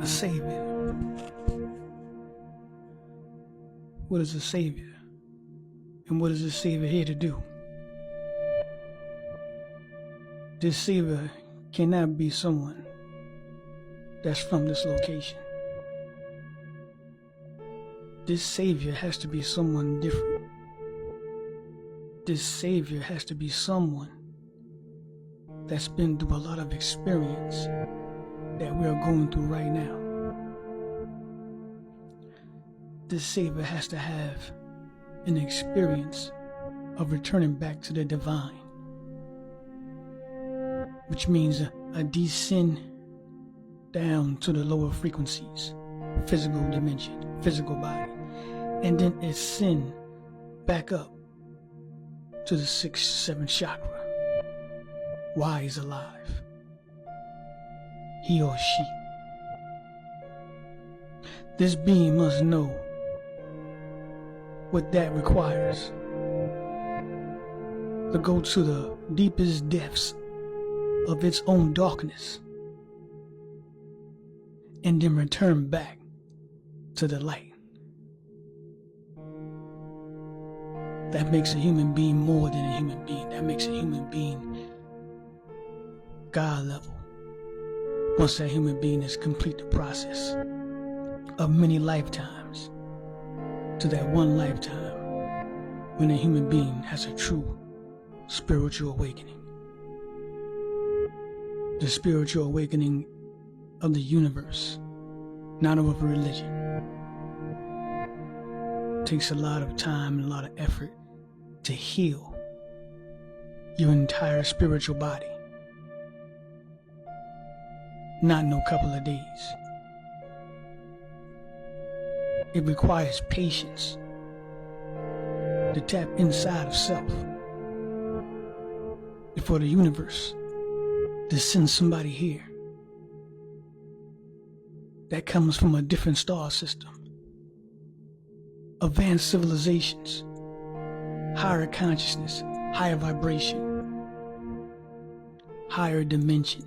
Savior. What is a Savior? And what is the Savior here to do? This Savior cannot be someone that's from this location. This Savior has to be someone different. This Savior has to be someone that's been through a lot of experience that we are going through right now. This Savior has to have an experience of returning back to the divine, which means a descent down to the lower frequencies, physical dimension, physical body, and then ascend back up to the 6th, 7th chakra. Why he's alive, he or she. This being must know what that requires, to go to the deepest depths of its own darkness and then return back to the light. That makes a human being more than a human being. That makes a human being God level. Once that human being has complete the process of many lifetimes to that one lifetime when a human being has a true spiritual awakening. The spiritual awakening of the universe, not of a religion. Takes a lot of time and a lot of effort to heal your entire spiritual body. Not in a couple of days. It requires patience to tap inside of self before the universe to send somebody here that comes from a different star system. Advanced civilizations, higher consciousness, higher vibration, higher dimension.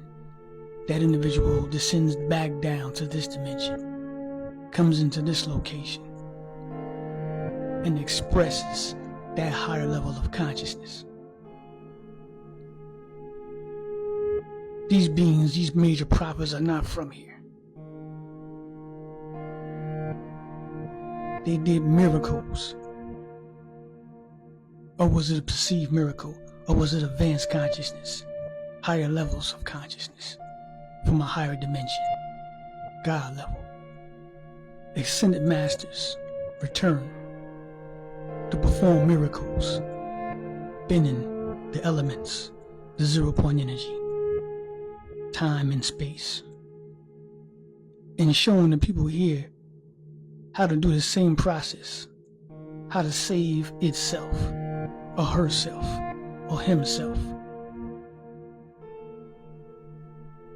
That individual descends back down to this dimension, comes into this location, and expresses that higher level of consciousness. These beings, these major prophets are not from here. They did miracles. Or was it a perceived miracle? Or was it advanced consciousness? Higher levels of consciousness from a higher dimension, God level. Ascended masters return to perform miracles, bending the elements, the 0-point energy, time and space, and showing the people here how to do the same process, how to save itself, or herself, or himself.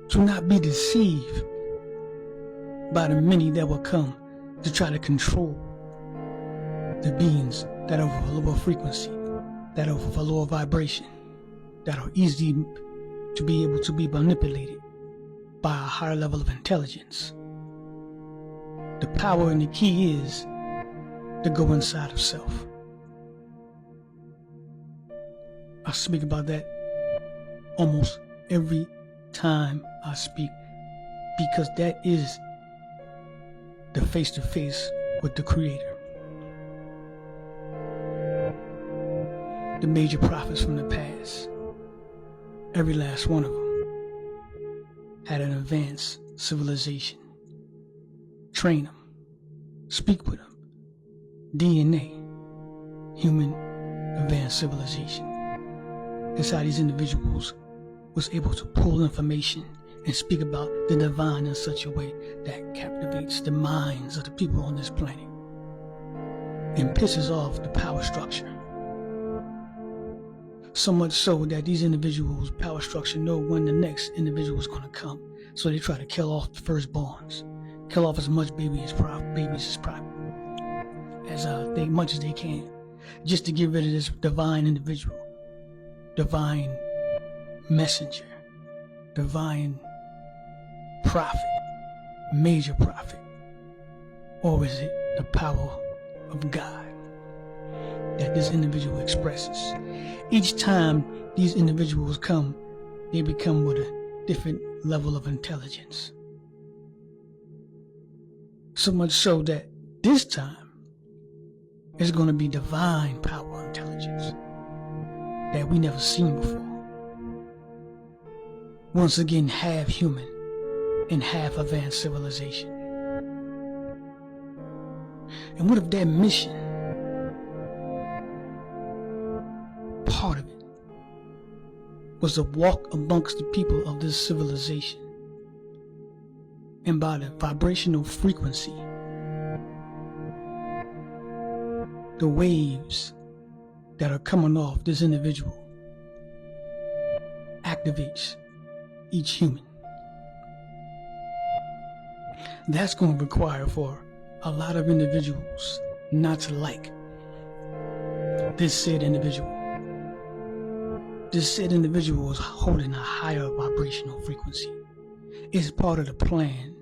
To not be deceived by the many that will come to try to control the beings that are of a lower frequency, that are of a lower vibration, that are easy to be able to be manipulated by a higher level of intelligence. The power and the key is to go inside of self. I speak about that almost every time I speak, because that is the face-to-face with the Creator. The major prophets from the past, every last one of them, had an advanced civilization. Train them, speak with them. DNA, human advanced civilization. That's how these individuals was able to pull information and speak about the divine in such a way that captivates the minds of the people on this planet and pisses off the power structure. So much so that these individuals' power structure know when the next individual is going to come. So they try to kill off the firstborns, kill off as much babies as much as they can, just to get rid of this divine individual, divine messenger, divine prophet, major prophet? Or is it the power of God that this individual expresses? Each time these individuals come, they become with a different level of intelligence. So much so that this time it's going to be divine power intelligence that we never seen before. Once again, half human and half advanced civilization. And what if that mission, part of it, was to walk amongst the people of this civilization, and by the vibrational frequency, the waves that are coming off this individual activates each human. That's going to require for a lot of individuals not to like this said individual. This said individual is holding a higher vibrational frequency. It's part of the plan.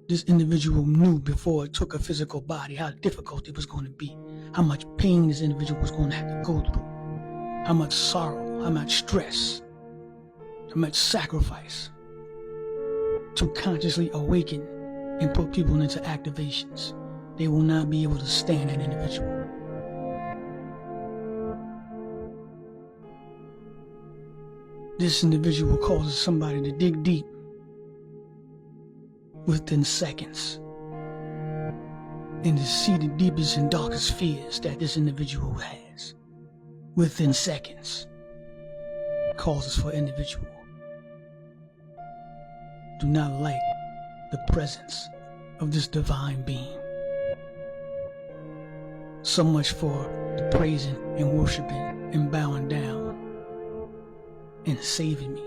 This individual knew before it took a physical body how difficult it was going to be, how much pain this individual was going to have to go through, how much sorrow, how much stress, how much sacrifice to consciously awaken and put people into activations. They will not be able to stand that individual. This individual causes somebody to dig deep within seconds and to see the deepest and darkest fears that this individual has within seconds. Causes for individual do not like the presence of this divine being. So much for the praising and worshiping and bowing down and saving me.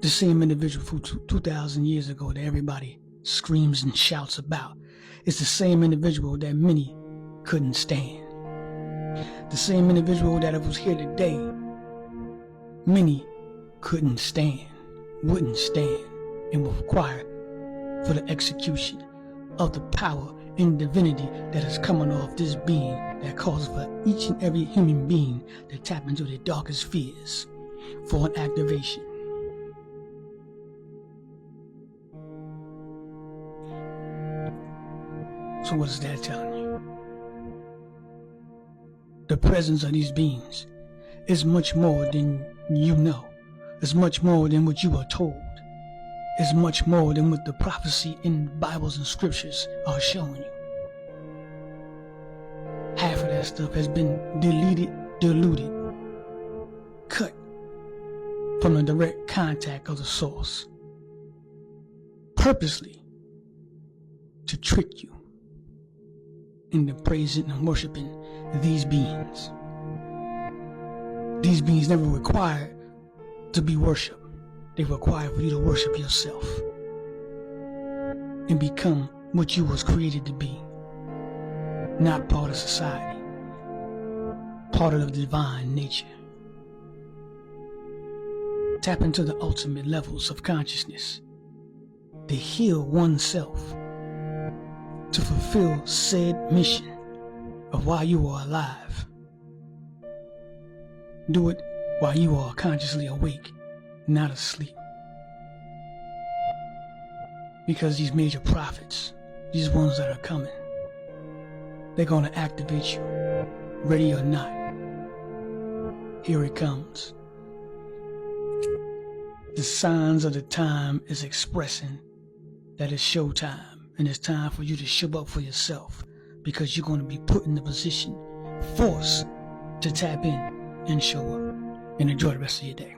The same individual from 2,000 years ago that everybody screams and shouts about is the same individual that many couldn't stand. The same individual that was here today, many couldn't stand, wouldn't stand, and will require for the execution of the power and divinity that is coming off this being that causes for each and every human being to tap into their darkest fears for an activation. So what is that telling you? The presence of these beings is much more than you know. It's much more than what you are told. It's much more than what the prophecy in Bibles and scriptures are showing you. Half of that stuff has been deleted, diluted, cut from the direct contact of the source, purposely to trick you into praising and worshiping these beings. These beings never required to be worshipped. They require for you to worship yourself and become what you was created to be. Not part of society, part of the divine nature. Tap into the ultimate levels of consciousness to heal oneself, to fulfill said mission of why you are alive. Do it while you are consciously awake, not asleep. Because these major prophets, these ones that are coming, they're going to activate you, ready or not. Here it comes. The signs of the time is expressing that it's showtime, and it's time for you to show up for yourself, because you're going to be put in the position, forced to tap in and show up. And enjoy the rest of your day.